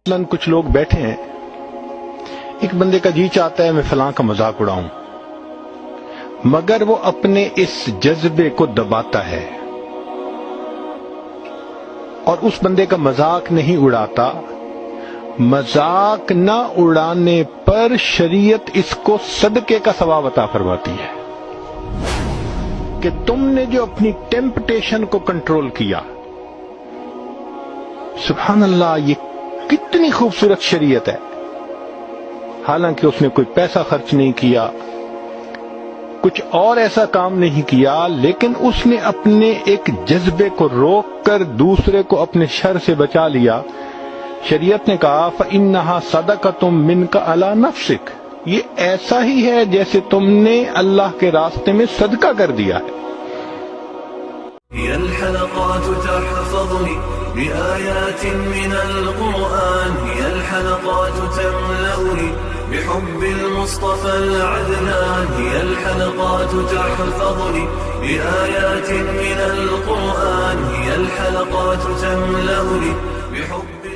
مثلاً کچھ لوگ بیٹھے ہیں، ایک بندے کا جی چاہتا ہے میں فلاں کا مذاق اڑاؤں، مگر وہ اپنے اس جذبے کو دباتا ہے اور اس بندے کا مذاق نہیں اڑاتا۔ مذاق نہ اڑانے پر شریعت اس کو صدقے کا ثواب عطا فرماتی ہے کہ تم نے جو اپنی ٹیمپٹیشن کو کنٹرول کیا۔ سبحان اللہ، یہ کتنی خوبصورت شریعت ہے۔ حالانکہ اس نے کوئی پیسہ خرچ نہیں کیا، کچھ اور ایسا کام نہیں کیا، لیکن اس نے اپنے ایک جذبے کو روک کر دوسرے کو اپنے شر سے بچا لیا۔ شریعت نے کہا فَإِنَّهَا صَدَقَةٌ مِّنْكَ عَلَى نَفْسِكَ، یہ ایسا ہی ہے جیسے تم نے اللہ کے راستے میں صدقہ کر دیا ہے۔ هي الحلقات تحفظني بآيات من القرآن، هي الحلقات تملأني بحب المصطفى العدنان، هي الحلقات تحفظني بآيات من القرآن، هي الحلقات تملأني بحب